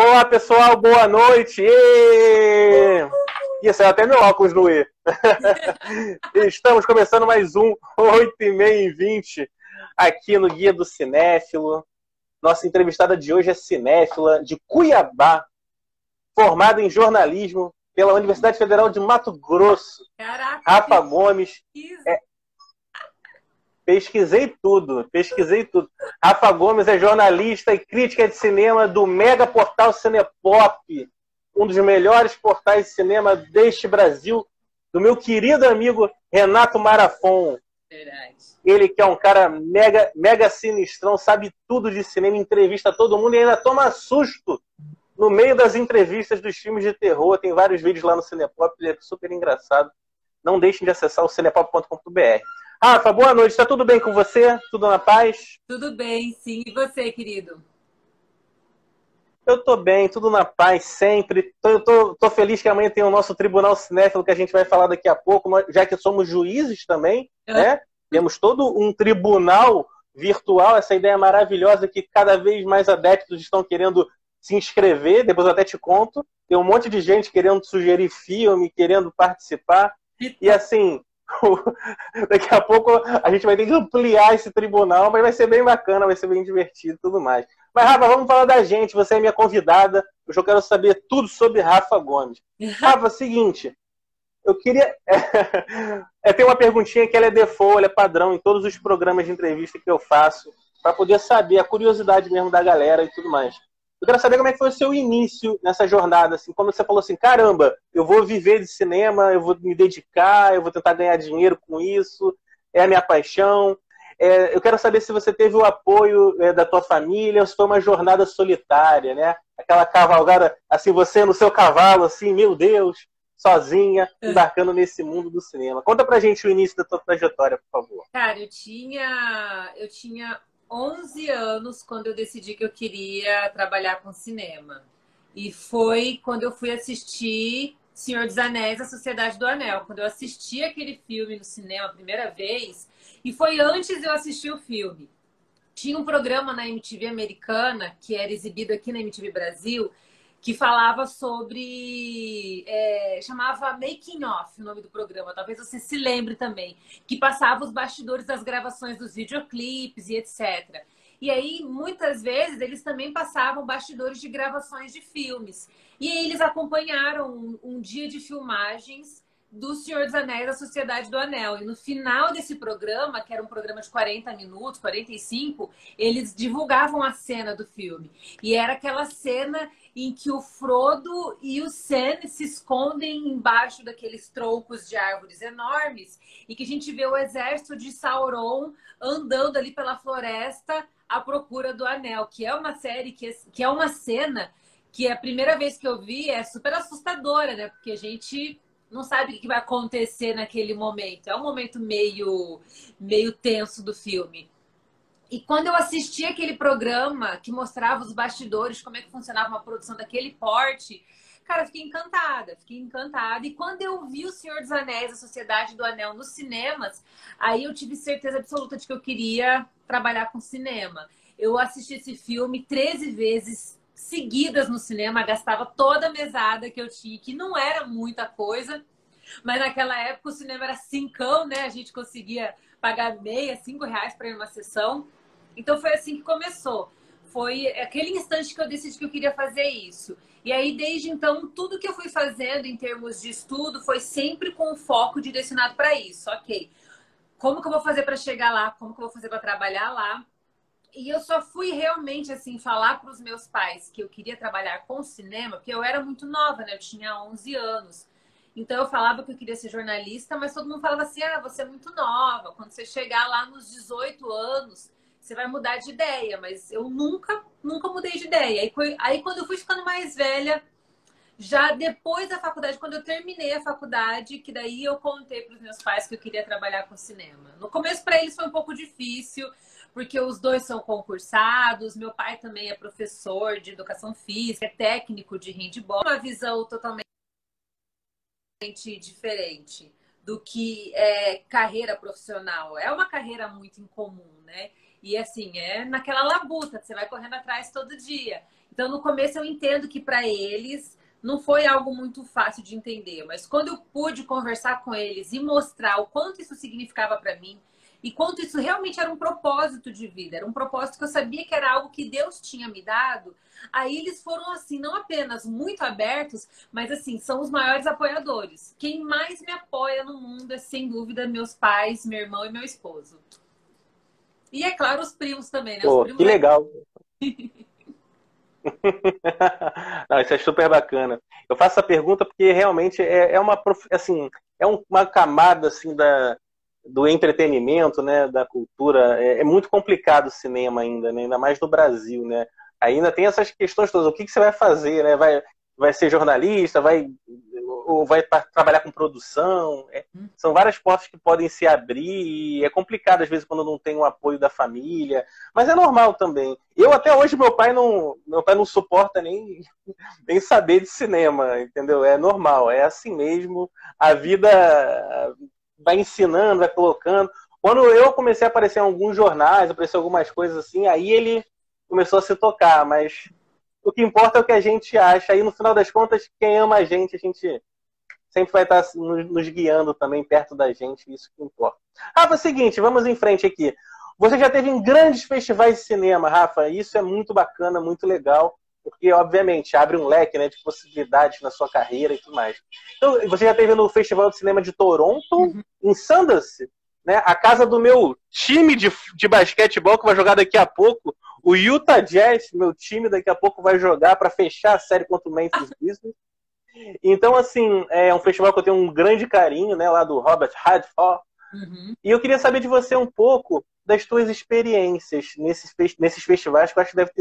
Olá, pessoal, boa noite! Isso, é até meu óculos no E. Estamos começando mais um 8h30 em 20 aqui no Guia do Cinéfilo. Nossa entrevistada de hoje é cinéfila de Cuiabá, formada em jornalismo pela Universidade Federal de Mato Grosso. Caraca, Rafa Gomes. pesquisa. Pesquisei tudo. Rafa Gomes é jornalista e crítica de cinema do mega portal Cinepop, um dos melhores portais de cinema deste Brasil, do meu querido amigo Renato Marafon. Verdade. Ele que é um cara mega sinistrão, sabe tudo de cinema, entrevista todo mundo e ainda toma susto no meio das entrevistas dos filmes de terror. Tem vários vídeos lá no Cinepop, ele é super engraçado. Não deixem de acessar o cinepop.com.br. Rafa, boa noite. Está tudo bem com você? Tudo na paz? Tudo bem, sim. E você, querido? Eu tô bem, tudo na paz sempre. Tô feliz que amanhã tem o nosso Tribunal Cinéfilo, que a gente vai falar daqui a pouco, já que somos juízes também, né? Temos todo um tribunal virtual, essa ideia maravilhosa que cada vez mais adeptos estão querendo se inscrever, depois eu até te conto. Tem um monte de gente querendo sugerir filme, querendo participar. E assim, daqui a pouco a gente vai ter que ampliar esse tribunal, mas vai ser bem bacana, vai ser bem divertido e tudo mais. Mas, Rafa, vamos falar da gente. Você é minha convidada. Eu já quero saber tudo sobre Rafa Gomes. Rafa, seguinte, eu queria... tem uma perguntinha que ela é default, ela é padrão em todos os programas de entrevista que eu faço, para poder saber a curiosidade mesmo da galera e tudo mais. Eu quero saber como é que foi o seu início nessa jornada, assim, quando você falou assim, caramba, eu vou viver de cinema, eu vou me dedicar, eu vou tentar ganhar dinheiro com isso, é a minha paixão. Eu quero saber se você teve o apoio da tua família ou se foi uma jornada solitária, né? Aquela cavalgada, assim, você no seu cavalo, assim, meu Deus, sozinha, embarcando nesse mundo do cinema. Conta pra gente o início da tua trajetória, por favor. Cara, eu tinha 11 anos quando eu decidi que eu queria trabalhar com cinema. E foi quando eu fui assistir Senhor dos Anéis, A Sociedade do Anel. Quando eu assisti aquele filme no cinema a primeira vez, e foi antes de eu assistir o filme. Tinha um programa na MTV americana, que era exibido aqui na MTV Brasil, que falava sobre... chamava Making Off, o nome do programa. Talvez você se lembre também. Que passava os bastidores das gravações dos videoclipes e etc. E aí, muitas vezes, eles também passavam bastidores de gravações de filmes. E aí, eles acompanharam um dia de filmagens do Senhor dos Anéis, da Sociedade do Anel. E no final desse programa, que era um programa de 40 minutos, 45, eles divulgavam a cena do filme. E era aquela cena em que o Frodo e o Sam se escondem embaixo daqueles troncos de árvores enormes e que a gente vê o exército de Sauron andando ali pela floresta à procura do Anel, que é uma série, que é uma cena que a primeira vez que eu vi é super assustadora, né? Porque a gente não sabe o que vai acontecer naquele momento. É um momento meio tenso do filme. E quando eu assisti aquele programa que mostrava os bastidores, como é que funcionava uma produção daquele porte, cara, eu fiquei encantada, E quando eu vi O Senhor dos Anéis, A Sociedade do Anel nos cinemas, aí eu tive certeza absoluta de que eu queria trabalhar com cinema. Eu assisti esse filme 13 vezes seguidas no cinema, gastava toda a mesada que eu tinha, que não era muita coisa, mas naquela época o cinema era cincão, né? A gente conseguia pagar meia, R$ 5 para ir numa sessão. Então foi assim que começou. Foi aquele instante que eu decidi que eu queria fazer isso. E aí, desde então, tudo que eu fui fazendo em termos de estudo foi sempre com o foco direcionado para isso. Ok, como que eu vou fazer para chegar lá? Como que eu vou fazer para trabalhar lá? E eu só fui realmente, assim, falar para os meus pais que eu queria trabalhar com cinema, porque eu era muito nova, né? Eu tinha 11 anos. Então eu falava que eu queria ser jornalista, mas todo mundo falava assim, você é muito nova. Quando você chegar lá nos 18 anos, você vai mudar de ideia. Mas eu nunca mudei de ideia. Aí quando eu fui ficando mais velha, já depois da faculdade, quando eu terminei a faculdade, que daí eu contei para os meus pais que eu queria trabalhar com cinema. No começo, para eles, foi um pouco difícil, porque os dois são concursados, meu pai também é professor de educação física, é técnico de handball, uma visão totalmente diferente do que é carreira profissional. É uma carreira muito incomum, né? E assim, é naquela labuta, você vai correndo atrás todo dia. Então, no começo, eu entendo que para eles não foi algo muito fácil de entender, mas quando eu pude conversar com eles e mostrar o quanto isso significava para mim e quanto isso realmente era um propósito de vida, era um propósito que eu sabia que era algo que Deus tinha me dado, aí eles foram assim, não apenas muito abertos, mas assim, são os maiores apoiadores. Quem mais me apoia no mundo é, sem dúvida, meus pais, meu irmão e meu esposo. E é claro, os primos também, né? Os Pô, primos que legal. Não, isso é super bacana. Eu faço essa pergunta porque realmente assim, uma camada assim do entretenimento, né, da cultura. É muito complicado o cinema ainda, né, ainda mais no Brasil, né? Ainda tem essas questões todas. O que você vai fazer, né? Vai ser jornalista, ou vai trabalhar com produção? São várias portas que podem se abrir e é complicado às vezes quando não tem o apoio da família, mas é normal também. Eu até hoje meu pai não suporta nem saber de cinema, entendeu? É normal, é assim mesmo. A vida vai ensinando, vai colocando. Quando eu comecei a aparecer em alguns jornais, apareceu algumas coisas assim, aí ele começou a se tocar, mas o que importa é o que a gente acha. Aí, no final das contas, quem ama a gente sempre vai estar nos guiando também perto da gente, isso que importa. Rafa, é o seguinte, vamos em frente aqui. Você já teve em grandes festivais de cinema, Rafa, isso é muito bacana, muito legal, porque, obviamente, abre um leque, né, de possibilidades na sua carreira e tudo mais. Então, você já teve no Festival de Cinema de Toronto, em Sundance, né, a casa do meu time de basquetebol, que vai jogar daqui a pouco, o Utah Jazz, meu time, daqui a pouco vai jogar para fechar a série contra o Memphis Grizzlies. Então, assim, é um festival que eu tenho um grande carinho, né, lá do Robert Redford. E eu queria saber de você um pouco das suas experiências nesses festivais, que eu acho que devem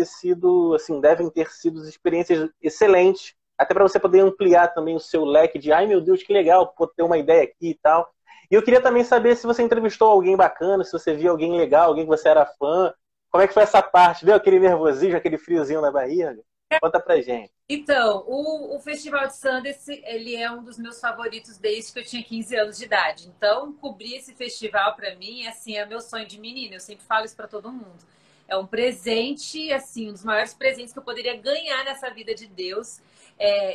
ter sido experiências excelentes, até para você poder ampliar também o seu leque de, ai meu Deus, que legal, poder ter uma ideia aqui e tal. E eu queria também saber se você entrevistou alguém bacana, se você viu alguém legal, alguém que você era fã. Como é que foi essa parte? Viu aquele nervosismo, aquele friozinho na barriga? Conta pra gente. Então, o Festival de Sundance, ele é um dos meus favoritos desde que eu tinha 15 anos de idade. Então, cobrir esse festival para mim, assim, é meu sonho de menina. Eu sempre falo isso para todo mundo. É um presente, assim, um dos maiores presentes que eu poderia ganhar nessa vida de Deus.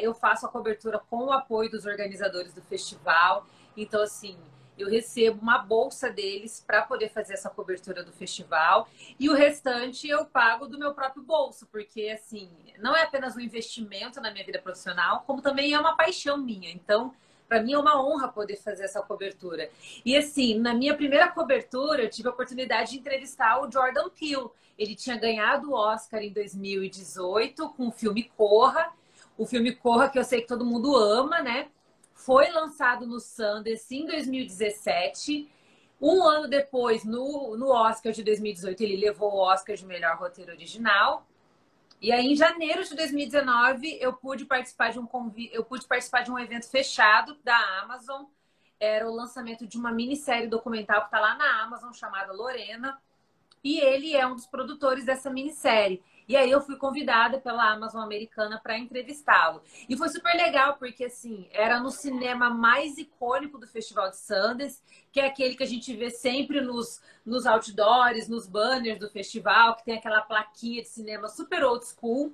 Eu faço a cobertura com o apoio dos organizadores do festival. Então, assim, eu recebo uma bolsa deles para poder fazer essa cobertura do festival e o restante eu pago do meu próprio bolso, porque assim, não é apenas um investimento na minha vida profissional, como também é uma paixão minha. Então, para mim é uma honra poder fazer essa cobertura. E assim, na minha primeira cobertura, eu tive a oportunidade de entrevistar o Jordan Peele. Ele tinha ganhado o Oscar em 2018 com o filme Corra. O filme Corra, que eu sei que todo mundo ama, né? Foi lançado no Sundance em 2017. Um ano depois, no Oscar de 2018, ele levou o Oscar de melhor roteiro original. E aí, em janeiro de 2019, eu pude participar de um evento fechado da Amazon. Era o lançamento de uma minissérie documental que está lá na Amazon, chamada Lorena. E ele é um dos produtores dessa minissérie. E aí eu fui convidada pela Amazon americana para entrevistá-lo. E foi super legal, porque assim, era no cinema mais icônico do Festival de Sundance, que é aquele que a gente vê sempre nos outdoors, nos banners do festival, que tem aquela plaquinha de cinema super old school.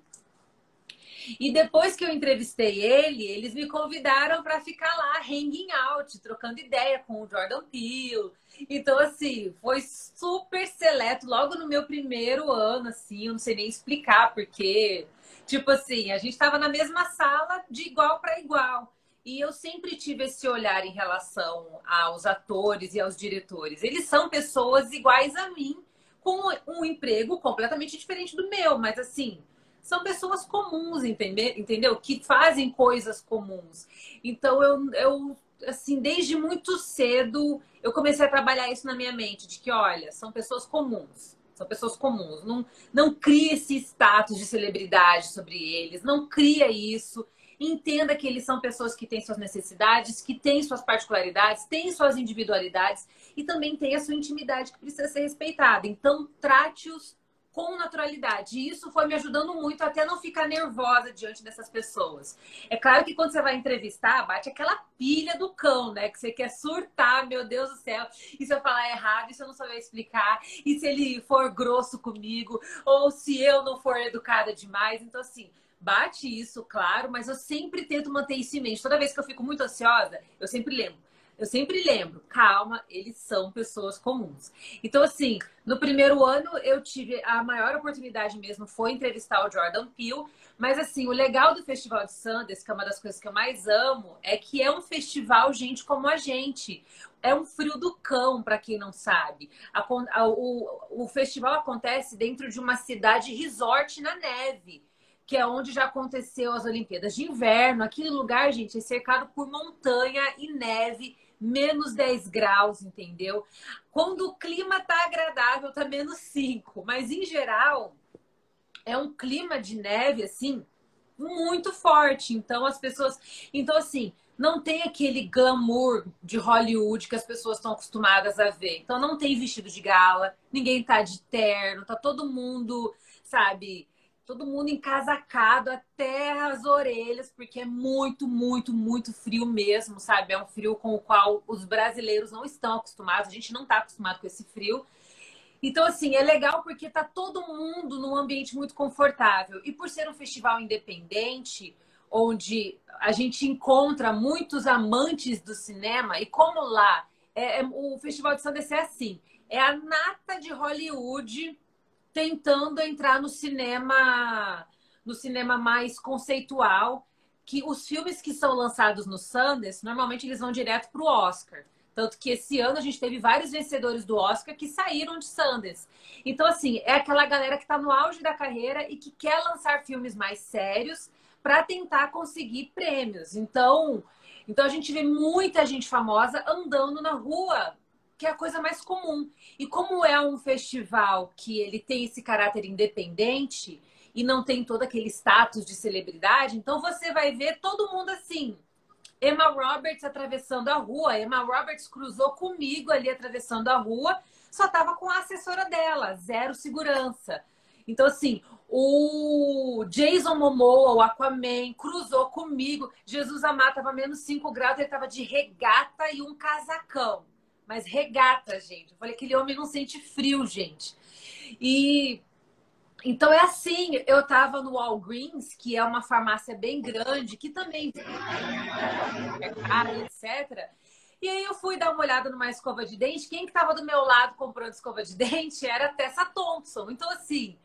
E depois que eu entrevistei ele, eles me convidaram para ficar lá, hanging out, trocando ideia com o Jordan Peele. Então, assim, foi super seleto. Logo no meu primeiro ano, assim, eu não sei nem explicar, porque, tipo assim, a gente estava na mesma sala de igual para igual. E eu sempre tive esse olhar em relação aos atores e aos diretores. Eles são pessoas iguais a mim, com um emprego completamente diferente do meu, mas assim, são pessoas comuns, entendeu? Que fazem coisas comuns. Então, eu assim, desde muito cedo, eu comecei a trabalhar isso na minha mente, de que, olha, são pessoas comuns. São pessoas comuns. Não cria esse status de celebridade sobre eles. Não cria isso. Entenda que eles são pessoas que têm suas necessidades, que têm suas particularidades, têm suas individualidades e também têm a sua intimidade que precisa ser respeitada. Então, trate-os com naturalidade. E isso foi me ajudando muito até não ficar nervosa diante dessas pessoas. É claro que quando você vai entrevistar, bate aquela pilha do cão, né? Que você quer surtar, meu Deus do céu. E se eu falar errado, e se eu não souber explicar, e se ele for grosso comigo, ou se eu não for educada demais. Então, assim, bate isso, claro, mas eu sempre tento manter isso em mente. Toda vez que eu fico muito ansiosa, eu sempre lembro. Eu sempre lembro, calma, eles são pessoas comuns. Então, assim, no primeiro ano eu tive a maior oportunidade mesmo foi entrevistar o Jordan Peele, mas assim, o legal do Festival de Sundance, que é uma das coisas que eu mais amo, é que é um festival gente como a gente. É um frio do cão, para quem não sabe. O festival acontece dentro de uma cidade resort na neve, que é onde já aconteceu as Olimpíadas de Inverno. Aquele lugar, gente, é cercado por montanha e neve, menos 10 graus, entendeu? Quando o clima tá agradável, tá menos 5. Mas, em geral, é um clima de neve, assim, muito forte. Então, as pessoas... Então, assim, não tem aquele glamour de Hollywood que as pessoas estão acostumadas a ver. Então, não tem vestido de gala, ninguém tá de terno, tá todo mundo, sabe... Todo mundo encasacado até as orelhas, porque é muito, muito, muito frio mesmo, sabe? É um frio com o qual os brasileiros não estão acostumados. A gente não está acostumado com esse frio. Então, assim, é legal porque tá todo mundo num ambiente muito confortável. E por ser um festival independente, onde a gente encontra muitos amantes do cinema, e como lá, o Festival de Sundance é assim, é a nata de Hollywood tentando entrar no cinema mais conceitual, que os filmes que são lançados no Sundance, normalmente eles vão direto para o Oscar. Tanto que esse ano a gente teve vários vencedores do Oscar que saíram de Sundance. Então, assim, é aquela galera que está no auge da carreira e que quer lançar filmes mais sérios para tentar conseguir prêmios. Então a gente vê muita gente famosa andando na rua, que é a coisa mais comum. E como é um festival que ele tem esse caráter independente e não tem todo aquele status de celebridade, então você vai ver todo mundo assim. Emma Roberts atravessando a rua. Emma Roberts cruzou comigo ali atravessando a rua, só tava com a assessora dela, zero segurança. Então, assim, o Jason Momoa, o Aquaman, cruzou comigo. Jesus Amado tava menos 5 graus, ele tava de regata e um casacão. Mas regata, gente. Eu falei, aquele homem não sente frio, gente. E então é assim, eu tava no Walgreens, que é uma farmácia bem grande, que também etc. E aí eu fui dar uma olhada numa escova de dente. Quem que tava do meu lado comprando escova de dente era a Tessa Thompson. Então, assim,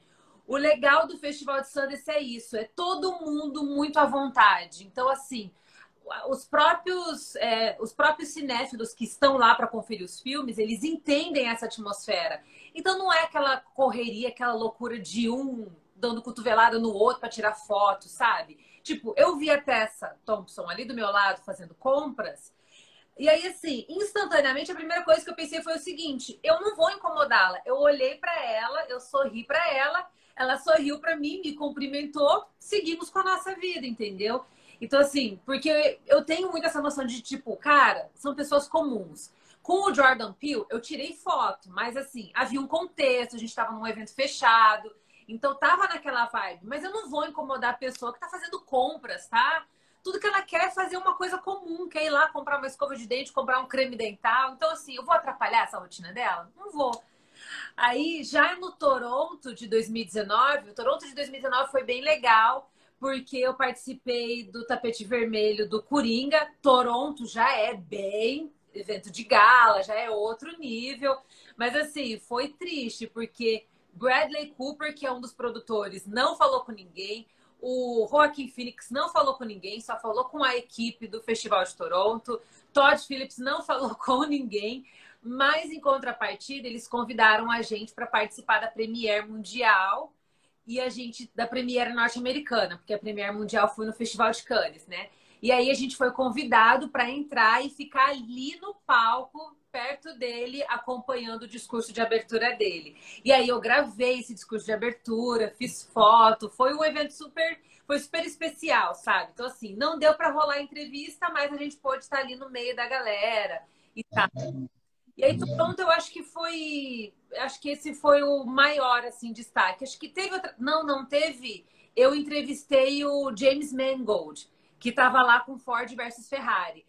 o legal do Festival de Sundance é isso, é todo mundo muito à vontade. Então, assim, os próprios cinéfilos que estão lá para conferir os filmes, eles entendem essa atmosfera. Então não é aquela correria, aquela loucura de um dando cotovelada no outro para tirar foto, sabe? Tipo, eu vi a Tessa Thompson ali do meu lado fazendo compras. E aí, assim, instantaneamente, a primeira coisa que eu pensei foi o seguinte: eu não vou incomodá-la. Eu olhei para ela, eu sorri para ela, ela sorriu para mim, me cumprimentou, seguimos com a nossa vida, entendeu? Então, assim, porque eu tenho muito essa noção de, tipo, cara, são pessoas comuns. Com o Jordan Peele, eu tirei foto, mas, assim, havia um contexto, a gente estava num evento fechado, então tava naquela vibe. Mas eu não vou incomodar a pessoa que tá fazendo compras, tá? Tudo que ela quer é fazer uma coisa comum, quer ir lá comprar uma escova de dente, comprar um creme dental. Então, assim, eu vou atrapalhar essa rotina dela? Não vou. Aí, já no Toronto de 2019, o Toronto de 2019 foi bem legal, porque eu participei do tapete vermelho do Coringa. Toronto já é bem evento de gala, já é outro nível. Mas, assim, foi triste, porque Bradley Cooper, que é um dos produtores, não falou com ninguém. O Joaquin Phoenix não falou com ninguém, só falou com a equipe do Festival de Toronto. Todd Phillips não falou com ninguém, mas em contrapartida, eles convidaram a gente para participar da Premiere Mundial e a gente da Premiere norte-americana, porque a Premiere Mundial foi no Festival de Cannes, né? E aí a gente foi convidado para entrar e ficar ali no palco, perto dele, acompanhando o discurso de abertura dele. E aí eu gravei esse discurso de abertura, fiz foto, foi um evento foi super especial, sabe? Então, assim, não deu para rolar entrevista, mas a gente pôde estar ali no meio da galera e tal. E aí, Toronto, eu acho que foi... Acho que esse foi o maior, assim, destaque. Acho que teve outra... Não teve. Eu entrevistei o James Mangold, que estava lá com Ford versus Ferrari.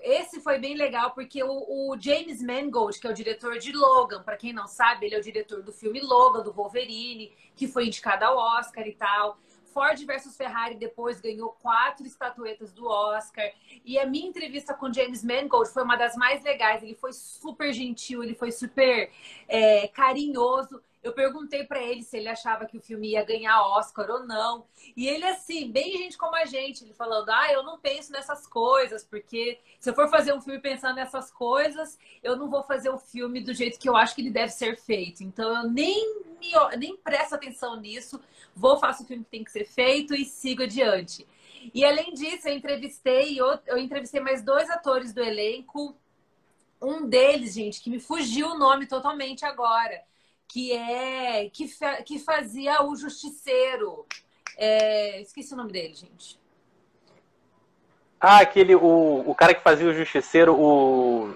Esse foi bem legal, porque o James Mangold, que é o diretor de Logan, para quem não sabe, ele é o diretor do filme Logan, do Wolverine, que foi indicado ao Oscar e tal. Ford versus Ferrari depois ganhou 4 estatuetas do Oscar. E a minha entrevista com James Mangold foi uma das mais legais. Ele foi super gentil, ele foi super carinhoso. Eu perguntei para ele se ele achava que o filme ia ganhar Oscar ou não. E ele, assim, bem gente como a gente, ele falando: eu não penso nessas coisas, porque se eu for fazer um filme pensando nessas coisas, eu não vou fazer o filme do jeito que eu acho que ele deve ser feito. Então, eu nem presto atenção nisso, faço o filme que tem que ser feito e sigo adiante. E, além disso, eu entrevistei mais 2 atores do elenco. Um deles, gente, que me fugiu o nome totalmente agora, que fazia o Justiceiro. Esqueci o nome dele, gente. O cara que fazia o Justiceiro, o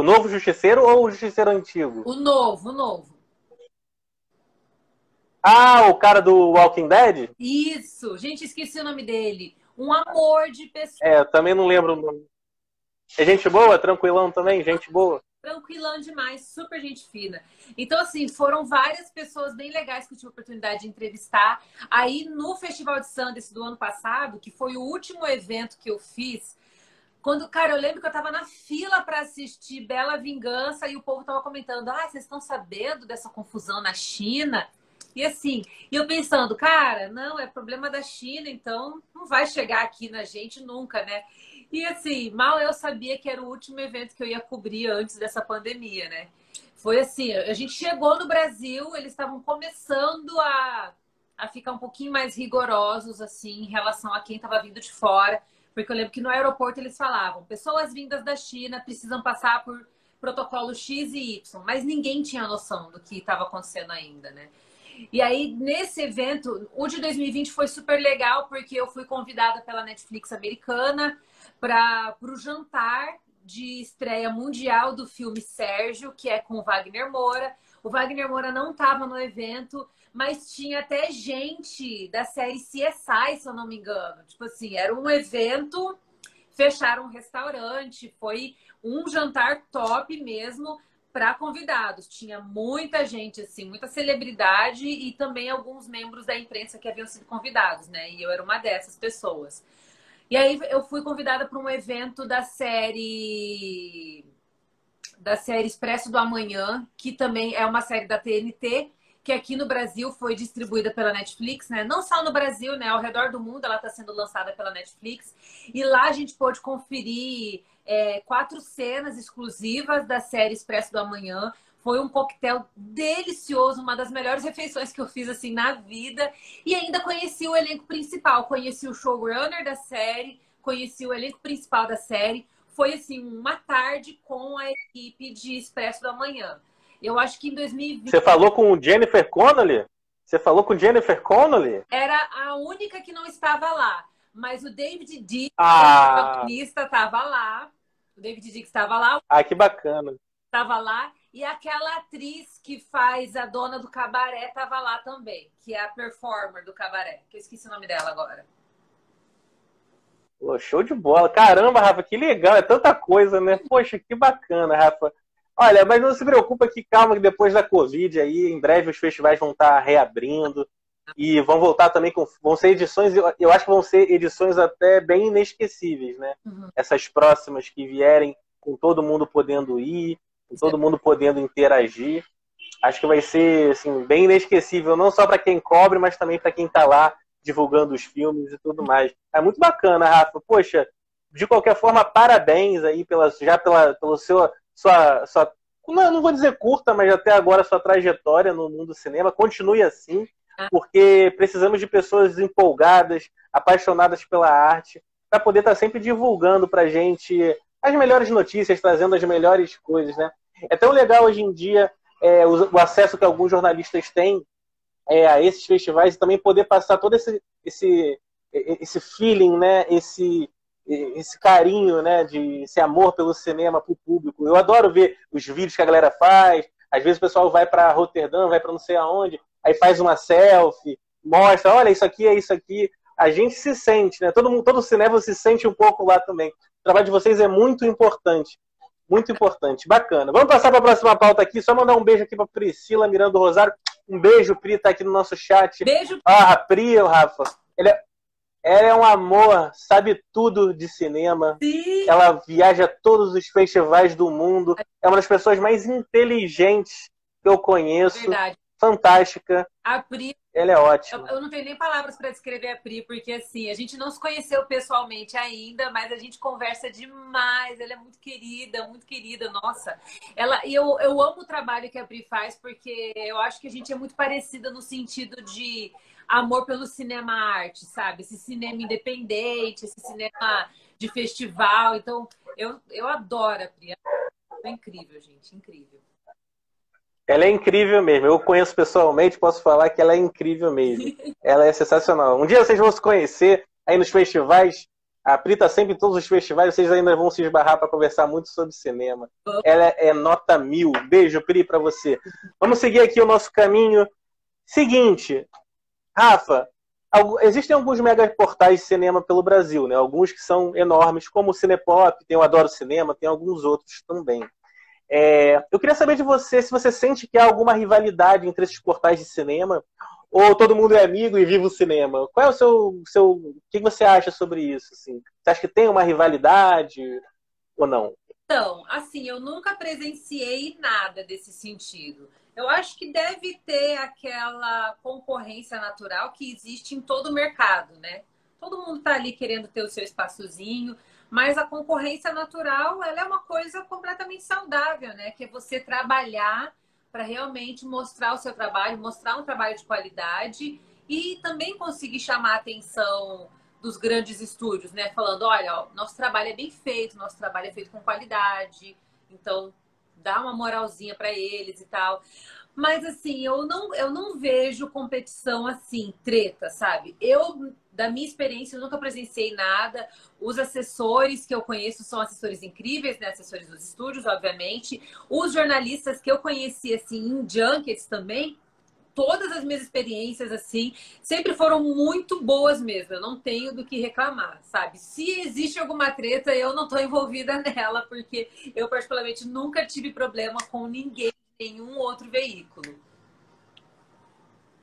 novo Justiceiro ou o Justiceiro antigo? O novo. O cara do Walking Dead? Isso, gente, esqueci o nome dele. Um amor de pessoa. Eu também não lembro o nome. É gente boa? Tranquilão também? Gente boa? Tranquilão demais, super gente fina. Então, assim, foram várias pessoas bem legais que eu tive a oportunidade de entrevistar. Aí, no Festival de Sundance do ano passado, que foi o último evento que eu fiz, cara, eu lembro que eu tava na fila para assistir Bela Vingança e o povo tava comentando: vocês estão sabendo dessa confusão na China? E assim, eu pensando, cara, não, é problema da China, então não vai chegar aqui na gente nunca, né? E assim, mal eu sabia que era o último evento que eu ia cobrir antes dessa pandemia, né? Foi assim, a gente chegou no Brasil, eles estavam começando a ficar um pouquinho mais rigorosos, assim, em relação a quem estava vindo de fora. Porque eu lembro que no aeroporto eles falavam: pessoas vindas da China precisam passar por protocolo X e Y. Mas ninguém tinha noção do que estava acontecendo ainda, né? E aí, nesse evento, o de 2020 foi super legal, porque eu fui convidada pela Netflix americana para o jantar de estreia mundial do filme Sérgio, que é com o Wagner Moura. O Wagner Moura não estava no evento, mas tinha até gente da série CSI, se eu não me engano. Tipo assim, era um evento, fecharam um restaurante, foi um jantar top mesmo para convidados. Tinha muita gente, assim, muita celebridade e também alguns membros da imprensa que haviam sido convidados, né? E eu era uma dessas pessoas. E aí eu fui convidada para um evento da série Expresso do Amanhã, que também é uma série da TNT, que aqui no Brasil foi distribuída pela Netflix, né? Não só no Brasil, né? Ao redor do mundo ela está sendo lançada pela Netflix. E lá a gente pôde conferir 4 cenas exclusivas da série Expresso do Amanhã. Foi um coquetel delicioso, uma das melhores refeições que eu fiz assim na vida. E ainda conheci o elenco principal, conheci o showrunner da série, conheci o elenco principal da série. Foi assim uma tarde com a equipe de Expresso do Amanhã. Eu acho que em 2020... Você falou com Jennifer Connelly? Você falou com Jennifer Connelly? Era a única que não estava lá. Mas o David Dix, o protagonista, estava lá. O David Dix estava lá. Que bacana. Estava lá. E aquela atriz que faz a dona do cabaré estava lá também. Que é a performer do cabaré. Que eu esqueci o nome dela agora. Pô, show de bola. Caramba, Rafa, que legal. É tanta coisa, né? Poxa, que bacana, Rafa. Olha, mas não se preocupa que calma, que depois da Covid aí, em breve os festivais vão estar reabrindo e vão voltar também vão ser edições, eu acho que vão ser edições até bem inesquecíveis, né? Uhum. Essas próximas que vierem, com todo mundo podendo ir, com todo mundo podendo interagir. Acho que vai ser, assim, bem inesquecível, não só para quem cobre, mas também para quem está lá divulgando os filmes e tudo mais. É muito bacana, Rafa. Poxa, de qualquer forma, parabéns aí pelo seu... não vou dizer curta, mas até agora sua trajetória no mundo do cinema. Continue assim, porque precisamos de pessoas empolgadas, apaixonadas pela arte, para poder estar sempre divulgando pra gente as melhores notícias, trazendo as melhores coisas, né? É tão legal hoje em dia o acesso que alguns jornalistas têm a esses festivais e também poder passar todo esse feeling, né? esse carinho, né, de esse amor pelo cinema para o público. Eu adoro ver os vídeos que a galera faz. Às vezes o pessoal vai para Roterdã, vai para não sei aonde, aí faz uma selfie, mostra, olha, isso aqui é isso aqui. A gente se sente, né? Todo cinema se sente um pouco lá também. O trabalho de vocês é muito importante. Muito importante. Bacana. Vamos passar para a próxima pauta aqui. Só mandar um beijo aqui para Priscila Miranda do Rosário. Um beijo, Pri, tá aqui no nosso chat. Beijo. Ah, a Pri, o Rafa. Ela é um amor, sabe tudo de cinema. Sim. Ela viaja a todos os festivais do mundo. É uma das pessoas mais inteligentes que eu conheço. Verdade. Fantástica. A Pri, ela é ótima. Eu não tenho nem palavras para descrever a Pri, porque assim, a gente não se conheceu pessoalmente ainda, mas a gente conversa demais. Ela é muito querida, nossa. Eu amo o trabalho que a Pri faz, porque eu acho que a gente é muito parecida no sentido de amor pelo cinema arte, sabe? Esse cinema independente, esse cinema de festival. Então, eu adoro a Pri. É incrível, gente, incrível. Ela é incrível mesmo. Eu conheço pessoalmente, posso falar que ela é incrível mesmo. Ela é sensacional. Um dia vocês vão se conhecer aí nos festivais. A Pri tá sempre em todos os festivais. Vocês ainda vão se esbarrar para conversar muito sobre cinema. Ela é nota 1000. Beijo, Pri, para você. Vamos seguir aqui o nosso caminho. Seguinte, Rafa, existem alguns mega portais de cinema pelo Brasil, né? Alguns que são enormes, como o Cinepop, tem o Adoro Cinema, tem alguns outros também. Eu queria saber de você se você sente que há alguma rivalidade entre esses portais de cinema ou todo mundo é amigo e vive o cinema. Qual é o que você acha sobre isso? Assim? Você acha que tem uma rivalidade ou não? Então, assim, eu nunca presenciei nada desse sentido. Eu acho que deve ter aquela concorrência natural que existe em todo o mercado, né? Todo mundo está ali querendo ter o seu espaçozinho. Mas a concorrência natural, ela é uma coisa completamente saudável, né? Que é você trabalhar para realmente mostrar o seu trabalho, mostrar um trabalho de qualidade e também conseguir chamar a atenção dos grandes estúdios, né? Falando, olha, ó, nosso trabalho é bem feito, nosso trabalho é feito com qualidade, então dá uma moralzinha para eles e tal. Mas assim, eu não vejo competição assim, treta, sabe? Da minha experiência, eu nunca presenciei nada. Os assessores que eu conheço são assessores incríveis, né? Assessores dos estúdios, obviamente. Os jornalistas que eu conheci, assim, em junkets também, todas as minhas experiências, assim, sempre foram muito boas mesmo. Eu não tenho do que reclamar, sabe? Se existe alguma treta, eu não estou envolvida nela, porque eu, particularmente, nunca tive problema com ninguém, nenhum outro veículo.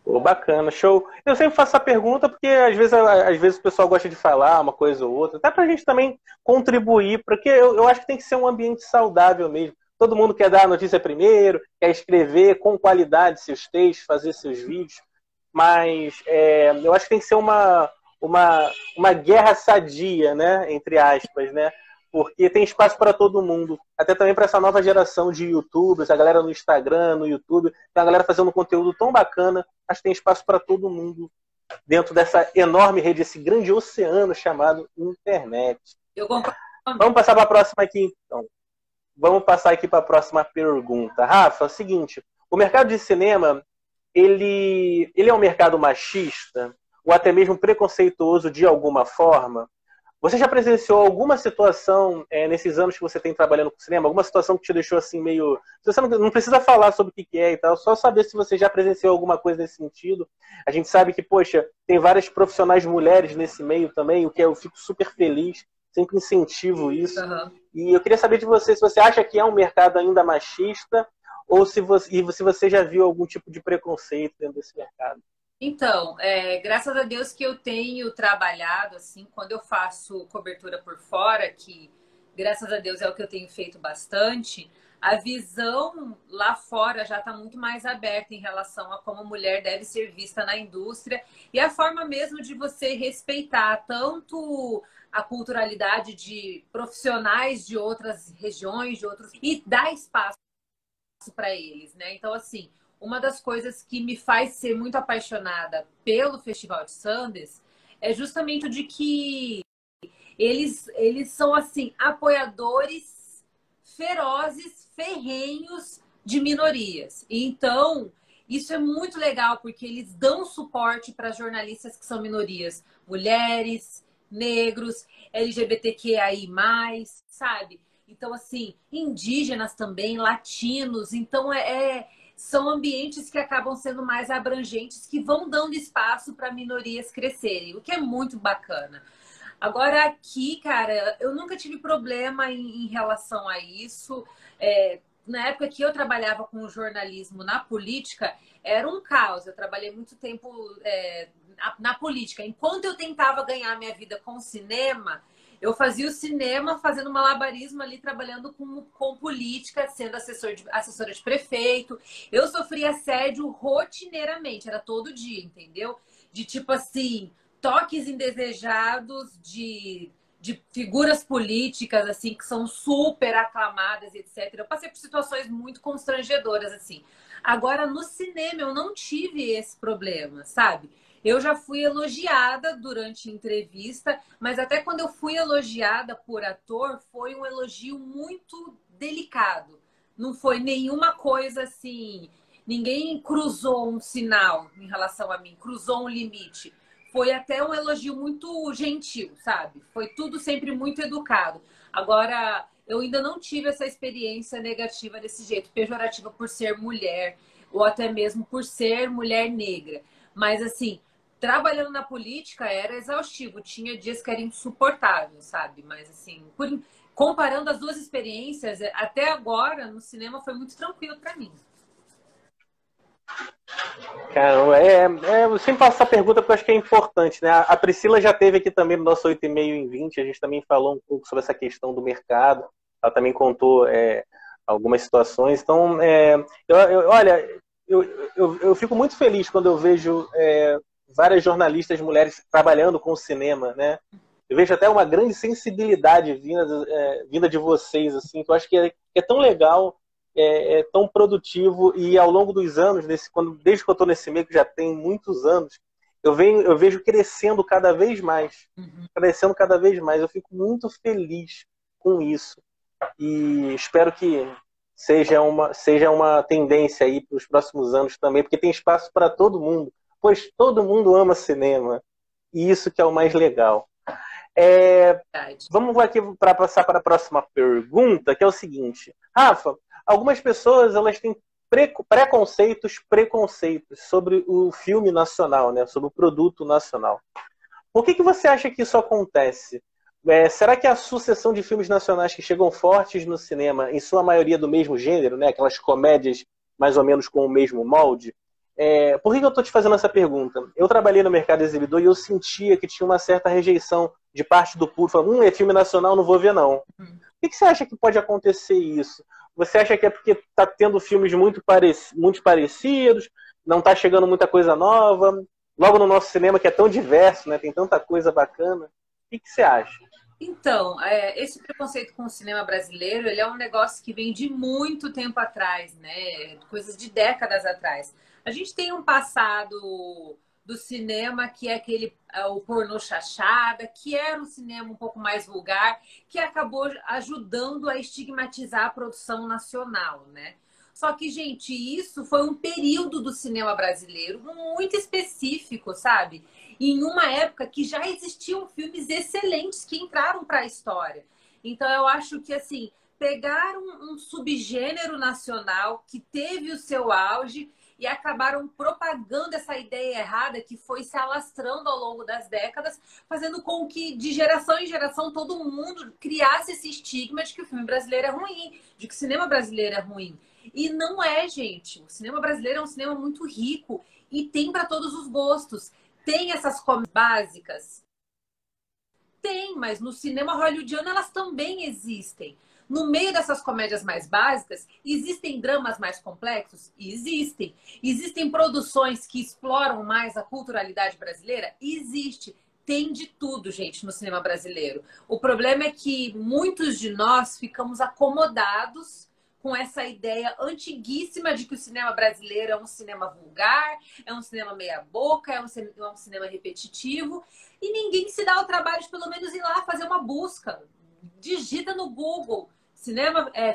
Oh, bacana, show. Eu sempre faço essa pergunta porque às vezes o pessoal gosta de falar uma coisa ou outra, até pra gente também contribuir, porque eu acho que tem que ser um ambiente saudável mesmo. Todo mundo quer dar a notícia primeiro, quer escrever com qualidade seus textos, fazer seus vídeos, mas eu acho que tem que ser uma guerra sadia, né, entre aspas, né? Porque tem espaço para todo mundo. Até também para essa nova geração de youtubers, a galera no Instagram, no YouTube, tem a galera fazendo um conteúdo tão bacana, acho que tem espaço para todo mundo dentro dessa enorme rede, esse grande oceano chamado internet. Eu concordo. Vamos passar para a próxima aqui, então. Vamos passar aqui para a próxima pergunta. Rafa, é o seguinte, o mercado de cinema, ele é um mercado machista ou até mesmo preconceituoso de alguma forma? Você já presenciou alguma situação nesses anos que você tem trabalhando com cinema? Alguma situação que te deixou assim meio... Você não precisa falar sobre o que é e tal, só saber se você já presenciou alguma coisa nesse sentido. A gente sabe que, poxa, tem várias profissionais mulheres nesse meio também, o que eu fico super feliz, sempre incentivo isso. Uhum. E eu queria saber de você se você acha que é um mercado ainda machista ou se você já viu algum tipo de preconceito dentro desse mercado. Então, graças a Deus que eu tenho trabalhado, assim, quando eu faço cobertura por fora, que graças a Deus é o que eu tenho feito bastante, a visão lá fora já está muito mais aberta em relação a como a mulher deve ser vista na indústria e a forma mesmo de você respeitar tanto a culturalidade de profissionais de outras regiões, e dar espaço para eles, né? Então, assim, uma das coisas que me faz ser muito apaixonada pelo Festival de Sundance é justamente o de que eles são, assim, apoiadores ferozes, ferrenhos de minorias. Então, isso é muito legal, porque eles dão suporte para jornalistas que são minorias, mulheres, negros, LGBTQIA+, sabe? Então, assim, indígenas também, latinos. Então, são ambientes que acabam sendo mais abrangentes, que vão dando espaço para minorias crescerem, o que é muito bacana. Agora, aqui, cara, eu nunca tive problema em relação a isso. Na época que eu trabalhava com jornalismo na política, era um caos. Eu trabalhei muito tempo na política. Enquanto eu tentava ganhar minha vida com cinema, eu fazia o cinema fazendo malabarismo ali, trabalhando com política, sendo assessora de prefeito. Eu sofria assédio rotineiramente, era todo dia, entendeu? De tipo assim, toques indesejados de figuras políticas, assim, que são super aclamadas, etc. Eu passei por situações muito constrangedoras, assim. Agora, no cinema, eu não tive esse problema, sabe? Eu já fui elogiada durante entrevista, mas até quando eu fui elogiada por ator, foi um elogio muito delicado. Não foi nenhuma coisa assim. Ninguém cruzou um sinal em relação a mim, cruzou um limite. Foi até um elogio muito gentil, sabe? Foi tudo sempre muito educado. Agora, eu ainda não tive essa experiência negativa desse jeito, pejorativa por ser mulher, ou até mesmo por ser mulher negra. Mas, assim, trabalhando na política era exaustivo, tinha dias que era insuportável, sabe? Mas, assim, comparando as duas experiências, até agora, no cinema, foi muito tranquilo para mim. Caramba, eu sempre faço essa pergunta porque eu acho que é importante, né? A Priscila já esteve aqui também no nosso 8h30 em 20, a gente também falou um pouco sobre essa questão do mercado, ela também contou algumas situações. Então, olha, eu fico muito feliz quando eu vejo várias jornalistas mulheres trabalhando com o cinema, né? Eu vejo até uma grande sensibilidade vinda de vocês, assim, que eu acho que é tão legal, tão produtivo, e ao longo dos anos, desde que eu estou nesse meio, que já tem muitos anos, eu vejo crescendo cada vez mais. Crescendo cada vez mais. Eu fico muito feliz com isso. E espero que seja uma tendência aí para os próximos anos também, porque tem espaço para todo mundo, pois todo mundo ama cinema. E isso que é o mais legal. Vamos aqui para passar para a próxima pergunta, que é o seguinte. Rafa, algumas pessoas elas têm preconceitos sobre o filme nacional, né? Sobre o produto nacional. Por que você acha que isso acontece? Será que a sucessão de filmes nacionais que chegam fortes no cinema, em sua maioria do mesmo gênero, né? Aquelas comédias mais ou menos com o mesmo molde? Por que eu estou te fazendo essa pergunta? Eu trabalhei no mercado exibidor e eu sentia que tinha uma certa rejeição de parte do público. Falando, é filme nacional, não vou ver não. Por que você acha que pode acontecer isso? Você acha que é porque está tendo filmes muito parecidos, não está chegando muita coisa nova? Logo no nosso cinema, que é tão diverso, né? Tem tanta coisa bacana. O que você acha? Então, esse preconceito com o cinema brasileiro, ele é um negócio que vem de muito tempo atrás, né? Coisas de décadas atrás. A gente tem um passado do cinema que é o pornô chanchada, que era um cinema um pouco mais vulgar, que acabou ajudando a estigmatizar a produção nacional, né? Só que, gente, isso foi um período do cinema brasileiro muito específico, sabe? Em uma época que já existiam filmes excelentes que entraram para a história. Então, eu acho que, assim, pegar um subgênero nacional que teve o seu auge e acabaram propagando essa ideia errada que foi se alastrando ao longo das décadas, fazendo com que, de geração em geração, todo mundo criasse esse estigma de que o filme brasileiro é ruim, de que o cinema brasileiro é ruim. E não é, gente. O cinema brasileiro é um cinema muito rico e tem para todos os gostos. Tem essas comédias básicas? Tem, mas no cinema hollywoodiano elas também existem. No meio dessas comédias mais básicas, existem dramas mais complexos? Existem. Existem produções que exploram mais a culturalidade brasileira? Existe. Tem de tudo, gente, no cinema brasileiro. O problema é que muitos de nós ficamos acomodados com essa ideia antiguíssima de que o cinema brasileiro é um cinema vulgar, é um cinema meia-boca, é um cinema repetitivo, e ninguém se dá o trabalho de pelo menos ir lá fazer uma busca. Digita no Google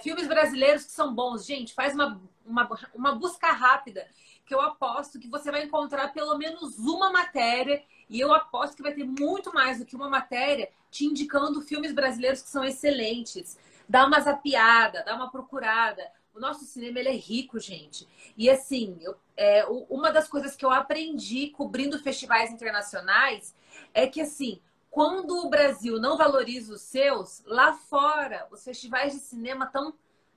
filmes brasileiros que são bons. Gente, faz uma busca rápida, porque eu aposto que você vai encontrar pelo menos uma matéria, e eu aposto que vai ter muito mais do que uma matéria te indicando filmes brasileiros que são excelentes. Dá uma zapiada, dá uma procurada. O nosso cinema, ele é rico, gente. E assim, uma das coisas que eu aprendi cobrindo festivais internacionais é que, assim, quando o Brasil não valoriza os seus, lá fora, os festivais de cinema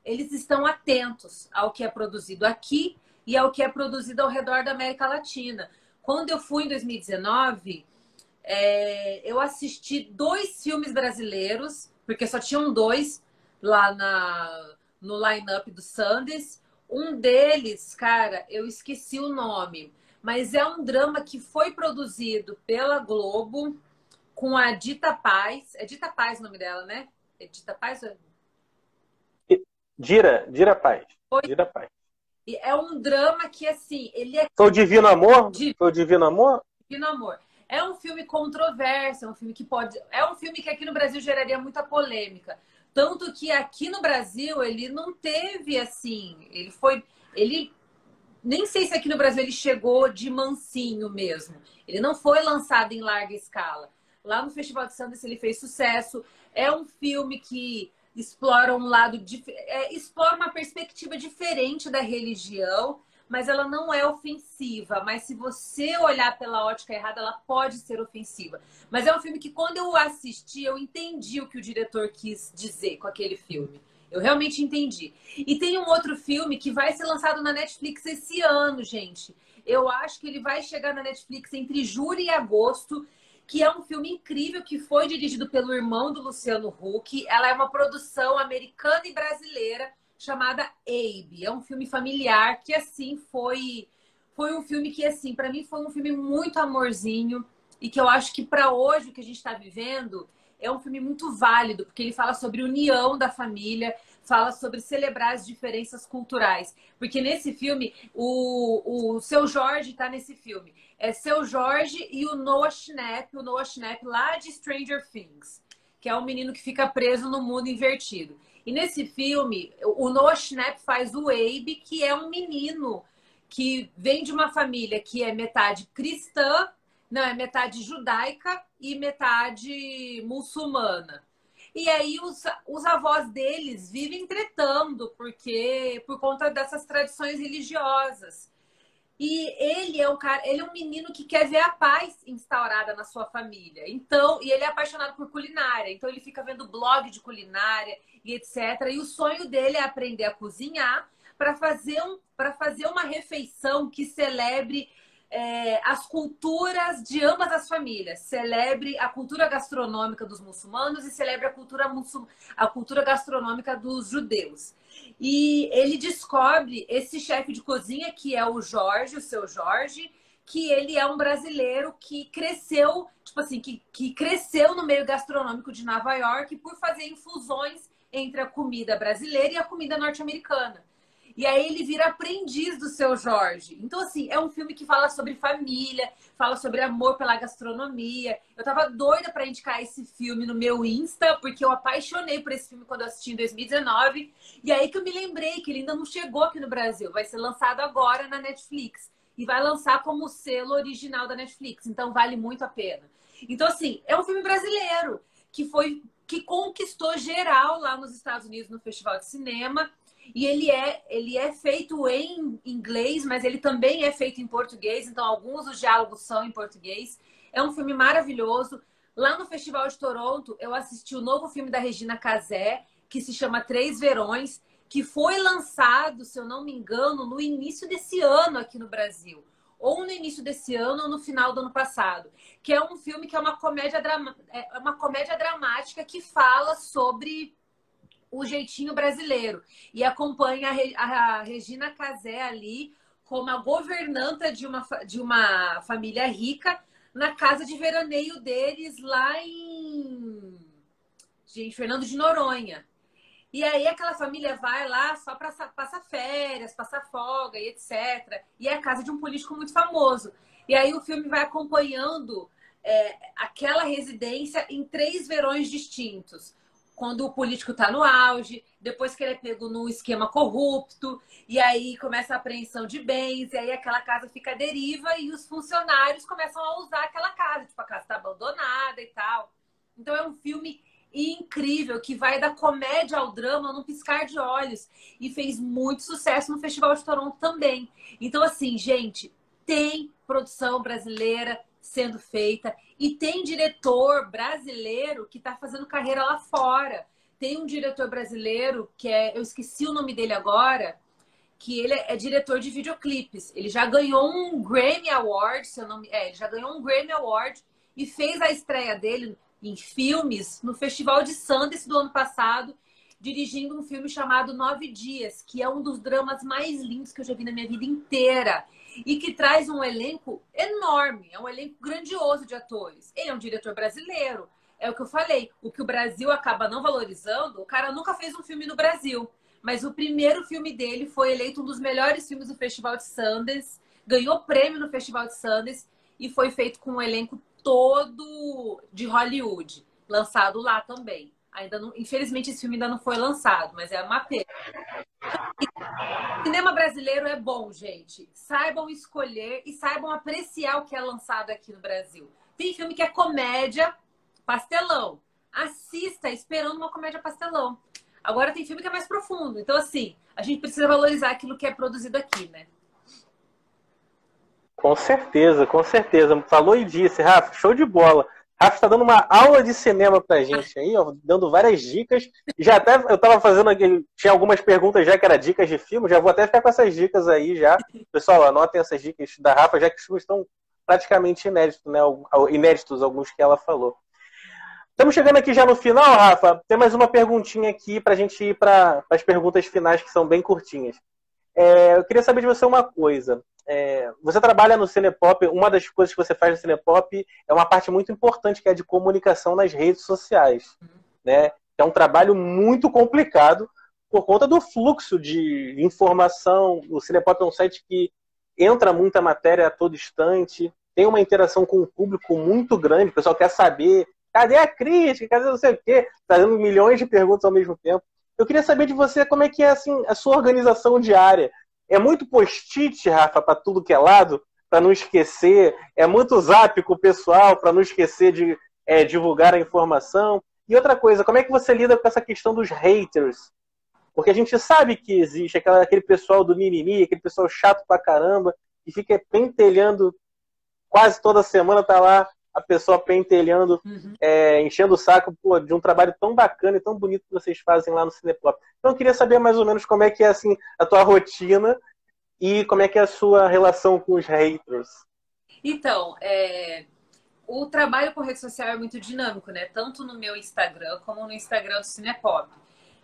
eles estão atentos ao que é produzido aqui e ao que é produzido ao redor da América Latina. Quando eu fui em 2019, eu assisti 2 filmes brasileiros, porque só tinham 2 lá no line-up do Sundance. Um deles, cara, eu esqueci o nome, mas é um drama que foi produzido pela Globo com a Dita Paz. É Dita Paz o nome dela, né? É Dita Paz? Dira Paz. Foi. Dira Paz. E é um drama que, assim, ele é... Foi o Divino Amor? Foi o Divino Amor? Divino Amor. É um filme controverso, é um filme que é um filme que aqui no Brasil geraria muita polêmica. Tanto que aqui no Brasil ele não teve, assim, nem sei se aqui no Brasil ele chegou de mansinho mesmo. Ele não foi lançado em larga escala. Lá no Festival de Sundance ele fez sucesso. É um filme que explora explora uma perspectiva diferente da religião, mas ela não é ofensiva. Mas se você olhar pela ótica errada, ela pode ser ofensiva. Mas é um filme que, quando eu assisti, eu entendi o que o diretor quis dizer com aquele filme. Eu realmente entendi. E tem um outro filme que vai ser lançado na Netflix esse ano, gente. Eu acho que ele vai chegar na Netflix entre julho e agosto, que é um filme incrível, que foi dirigido pelo irmão do Luciano Huck. Ela é uma produção americana e brasileira, chamada Abe. É um filme familiar que, assim, foi um filme que, assim, para mim foi um filme muito amorzinho, e que eu acho que para hoje, o que a gente está vivendo, é um filme muito válido, porque ele fala sobre união da família, fala sobre celebrar as diferenças culturais. Porque nesse filme, o Seu Jorge está nesse filme. É Seu Jorge e o Noah Schnapp lá de Stranger Things, que é um menino que fica preso no mundo invertido. E nesse filme, o Noah Schnapp faz o Abe, que é um menino que vem de uma família que é metade cristã, não, é metade judaica e metade muçulmana. E aí os avós deles vivem tretando por conta dessas tradições religiosas. E ele é um menino que quer ver a paz instaurada na sua família. Então, e ele é apaixonado por culinária. Então ele fica vendo blog de culinária e etc. E o sonho dele é aprender a cozinhar para fazer uma refeição que celebre as culturas de ambas as famílias. Celebre a cultura gastronômica dos muçulmanos e celebre a cultura gastronômica dos judeus. E ele descobre esse chefe de cozinha, que é o Seu Jorge, que ele é um brasileiro que cresceu, tipo assim, que cresceu no meio gastronômico de Nova York por fazer infusões entre a comida brasileira e a comida norte-americana. E aí ele vira aprendiz do Seu Jorge. Então, assim, é um filme que fala sobre família, fala sobre amor pela gastronomia. Eu tava doida para indicar esse filme no meu Insta, porque eu apaixonei por esse filme quando eu assisti em 2019. E aí que eu me lembrei que ele ainda não chegou aqui no Brasil. Vai ser lançado agora na Netflix. E vai lançar como selo original da Netflix. Então, vale muito a pena. Então, assim, é um filme brasileiro que conquistou geral lá nos Estados Unidos no Festival de Cinema. E ele é feito em inglês, mas ele também é feito em português. Então, alguns dos diálogos são em português. É um filme maravilhoso. Lá no Festival de Toronto, eu assisti o novo filme da Regina Casé, que se chama Três Verões, que foi lançado, se eu não me engano, no início desse ano aqui no Brasil. Ou no início desse ano, ou no final do ano passado. Que é um filme que é uma comédia dramática que fala sobre o jeitinho brasileiro. E acompanha a Regina Casé ali como a governanta de uma família rica na casa de veraneio deles lá em Fernando de Noronha. E aí aquela família vai lá só para passar férias, passar folga e etc. E é a casa de um político muito famoso. E aí o filme vai acompanhando aquela residência em 3 verões distintos. quando o político está no auge, depois que ele é pego num esquema corrupto, e aí começa a apreensão de bens, e aí aquela casa fica à deriva e os funcionários começam a usar aquela casa, tipo, a casa está abandonada e tal. Então é um filme incrível, que vai da comédia ao drama num piscar de olhos, e fez muito sucesso no Festival de Toronto também. Então, assim, gente, tem produção brasileira sendo feita e tem diretor brasileiro que está fazendo carreira lá fora. Tem um diretor brasileiro que eu esqueci o nome dele agora, que ele é diretor de videoclipes. Ele já ganhou um Grammy Award, se eu não me... ele já ganhou um Grammy Award e fez a estreia dele em filmes no Festival de Sundance do ano passado, dirigindo um filme chamado 9 Dias, que é um dos dramas mais lindos que eu já vi na minha vida inteira. E que traz um elenco enorme, é um elenco grandioso de atores. Ele é um diretor brasileiro, é o que eu falei. O que o Brasil acaba não valorizando, o cara nunca fez um filme no Brasil. Mas o primeiro filme dele foi eleito um dos melhores filmes do Festival de Sundance, ganhou prêmio no Festival de Sundance e foi feito com um elenco todo de Hollywood, lançado lá também. Ainda não, infelizmente esse filme ainda não foi lançado, mas é uma pena. O cinema brasileiro é bom, gente. Saibam escolher e saibam apreciar o que é lançado aqui no Brasil. Tem filme que é comédia pastelão. Assista esperando uma comédia pastelão. Agora tem filme que é mais profundo. Então, assim, a gente precisa valorizar aquilo que é produzido aqui, né? Com certeza, com certeza. Falou e disse, Rafa, show de bola. Rafa está dando uma aula de cinema pra gente aí, ó, dando várias dicas. Já até eu tava fazendo aqui, tinha algumas perguntas já que era dicas de filme, já vou até ficar com essas dicas aí já. Pessoal, anotem essas dicas da Rafa, já que os filmes estão praticamente inéditos, né? Inéditos alguns que ela falou. Estamos chegando aqui já no final, Rafa. Tem mais uma perguntinha aqui pra gente ir para as perguntas finais, que são bem curtinhas. Eu queria saber de você uma coisa. Você trabalha no Cinepop, uma das coisas que você faz no Cinepop é uma parte muito importante, que é de comunicação nas redes sociais, né? É um trabalho muito complicado por conta do fluxo de informação. O Cinepop é um site que entra muita matéria a todo instante, tem uma interação com o público muito grande, o pessoal quer saber, cadê a crítica, cadê não sei o quê, fazendo milhões de perguntas ao mesmo tempo. Eu queria saber de você como é que é assim, a sua organização diária. É muito post-it, Rafa, para tudo que é lado, para não esquecer. É muito zap com o pessoal, para não esquecer de divulgar a informação. E outra coisa, como é que você lida com essa questão dos haters? Porque a gente sabe que existe aquele pessoal do mimimi, aquele pessoal chato pra caramba, que fica pentelhando quase toda semana, tá lá a pessoa pentelhando, enchendo o saco de um trabalho tão bacana e tão bonito que vocês fazem lá no Cinepop. Então eu queria saber mais ou menos como é que é assim, a tua rotina e como é que é a sua relação com os haters. Então, o trabalho com rede social é muito dinâmico, né? Tanto no meu Instagram como no Instagram do Cinepop.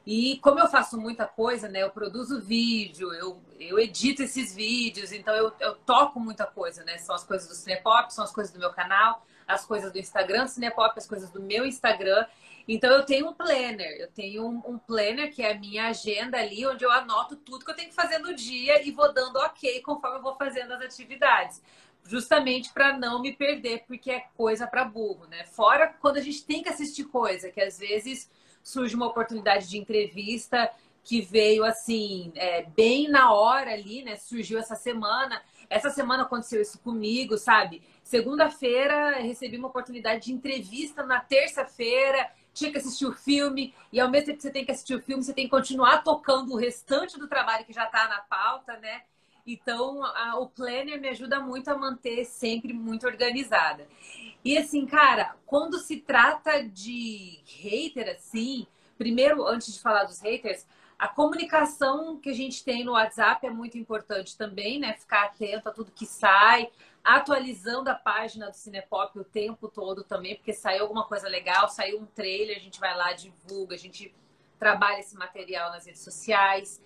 E como eu faço muita coisa, né? Eu produzo vídeo, eu edito esses vídeos, então eu toco muita coisa, né? São as coisas do Cinepop, são as coisas do meu canal, as coisas do Instagram do Cinepop, as coisas do meu Instagram. Então eu tenho um planner, eu tenho um planner que é a minha agenda ali, onde eu anoto tudo que eu tenho que fazer no dia e vou dando ok conforme eu vou fazendo as atividades. Justamente para não me perder, porque é coisa para burro, né? Fora quando a gente tem que assistir coisa, que às vezes surge uma oportunidade de entrevista que veio assim, bem na hora ali, né? Surgiu essa semana. Essa semana aconteceu isso comigo, sabe? Segunda-feira recebi uma oportunidade de entrevista na terça-feira, tinha que assistir o filme, e ao mesmo tempo que você tem que assistir o filme, você tem que continuar tocando o restante do trabalho que já está na pauta, né? Então, o planner me ajuda muito a manter sempre muito organizada. E assim, cara, quando se trata de hater, assim, primeiro, antes de falar dos haters, a comunicação que a gente tem no WhatsApp é muito importante também, né? Ficar atento a tudo que sai, atualizando a página do Cinepop o tempo todo também, porque saiu alguma coisa legal, saiu um trailer, a gente vai lá, divulga, a gente trabalha esse material nas redes sociais.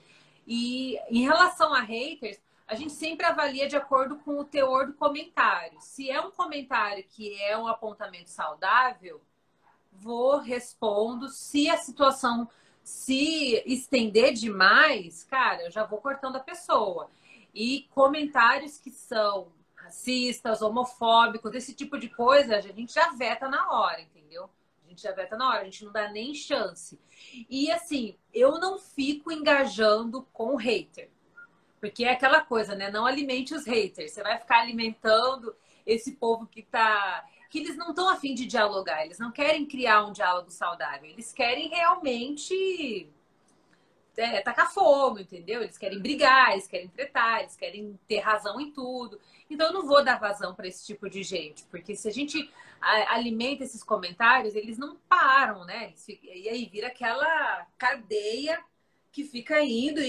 E em relação a haters, a gente sempre avalia de acordo com o teor do comentário. Se é um comentário que é um apontamento saudável, respondo. Se a situação se estender demais, cara, eu já vou cortando a pessoa. E comentários que são racistas, homofóbicos, esse tipo de coisa, a gente já veta na hora, entendeu? A gente já veta na hora, a gente não dá nem chance. E assim, eu não fico engajando com hater. Porque é aquela coisa, né? Não alimente os haters. Você vai ficar alimentando esse povo que eles não estão a fim de dialogar, eles não querem criar um diálogo saudável, eles querem realmente tacar fogo, entendeu? Eles querem brigar, eles querem tretar, eles querem ter razão em tudo. Então eu não vou dar vazão para esse tipo de gente, porque se a gente alimenta esses comentários, eles não param, né? E aí vira aquela cadeia que fica indo,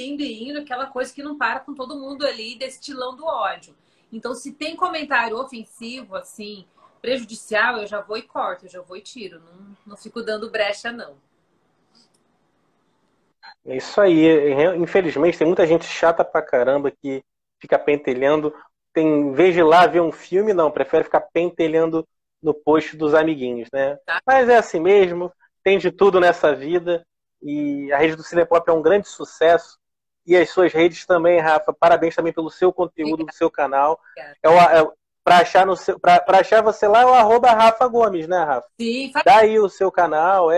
aquela coisa que não para com todo mundo ali destilando ódio. Então, se tem comentário ofensivo, assim, prejudicial, eu já vou e corto, eu já vou e tiro. Não fico dando brecha, não. É isso aí. Infelizmente, tem muita gente chata pra caramba que fica pentelhando. Em vez de ir lá ver um filme, não, prefere ficar pentelhando no post dos amiguinhos, né? Tá. Mas é assim mesmo, tem de tudo nessa vida. E a rede do Cinepop é um grande sucesso. E as suas redes também, Rafa. Parabéns também pelo seu conteúdo, do seu canal. Para achar você lá é o @Rafa Gomes, né, Rafa? Sim, Dá aí o seu canal,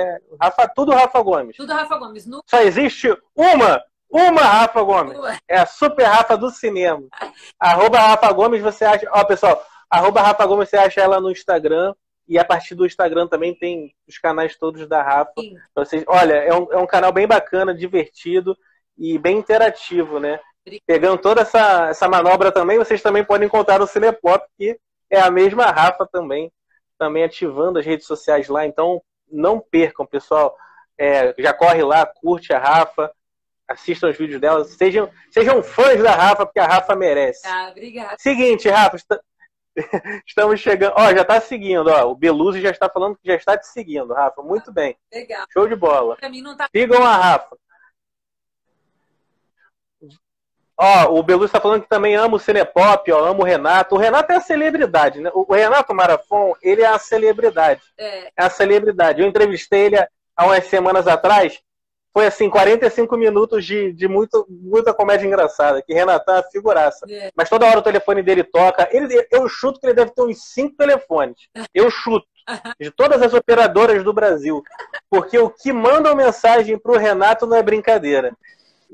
tudo Rafa Gomes. Tudo Rafa Gomes. Só existe uma Rafa Gomes. É a super Rafa do cinema. @Rafa Gomes você acha... Ó, pessoal, @Rafa Gomes você acha ela no Instagram. E a partir do Instagram também tem os canais todos da Rafa. Vocês, olha, é um canal bem bacana, divertido e bem interativo, né? Pegando toda essa manobra também, vocês também podem encontrar no Cinepop, que é a mesma Rafa também ativando as redes sociais lá. Então, não percam, pessoal. Já corre lá, curte a Rafa, assistam os vídeos dela. Sejam fãs da Rafa, porque a Rafa merece. Obrigada. Seguinte, Rafa, estamos chegando. Ó, já está seguindo, ó. O Beluzi já está falando que já está te seguindo, Rafa. Muito bem. Legal. Show de bola. Pra mim não tá... Sigam a Rafa. Ó, o Beluzi está falando que também ama o Cinepop, ó, ama o Renato. O Renato é a celebridade, né? O Renato Marafon, ele é a celebridade. É a celebridade. Eu entrevistei ele há umas semanas atrás. Foi assim, 45 minutos de muita comédia engraçada. Que Renato é uma figuraça. Mas toda hora o telefone dele toca. Eu chuto que ele deve ter uns 5 telefones. Eu chuto. De todas as operadoras do Brasil. Porque o que mandam mensagem pro Renato não é brincadeira.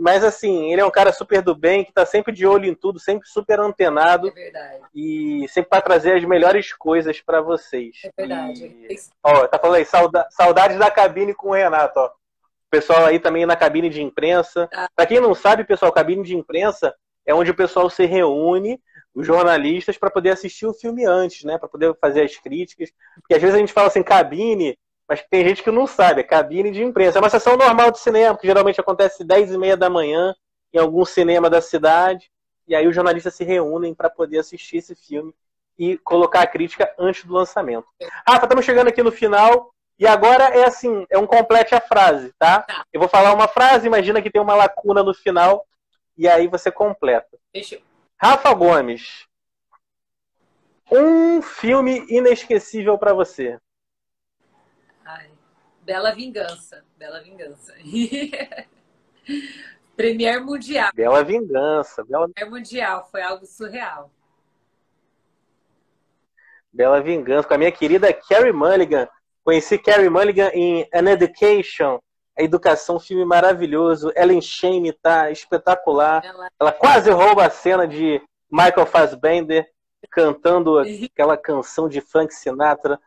Mas assim, ele é um cara super do bem, que tá sempre de olho em tudo, sempre super antenado. É verdade. E sempre para trazer as melhores coisas para vocês. É verdade. Ó, tá falando aí, saudades da cabine com o Renato, ó. O pessoal aí também na cabine de imprensa. Para quem não sabe, pessoal, cabine de imprensa é onde o pessoal se reúne, os jornalistas, para poder assistir o filme antes, né? Para poder fazer as críticas. Porque às vezes a gente fala assim, cabine, mas tem gente que não sabe, é cabine de imprensa. É uma sessão normal de cinema, que geralmente acontece 10h30 da manhã, em algum cinema da cidade. E aí os jornalistas se reúnem para poder assistir esse filme e colocar a crítica antes do lançamento. Rafa, estamos chegando aqui no final. E agora é assim, é um complete a frase, tá? Eu vou falar uma frase, imagina que tem uma lacuna no final, e aí você completa. Fechou. Rafa Gomes, um filme inesquecível para você. Ai, Bela Vingança. Bela Vingança. Premier Mundial. Bela Vingança. Premier Mundial, foi algo surreal. Bela Vingança, com a minha querida Carey Mulligan. Conheci Carey Mulligan em An Education, A Educação, um filme maravilhoso. Ellen Shane tá espetacular. Ela quase rouba a cena de Michael Fassbender cantando aquela canção de Frank Sinatra.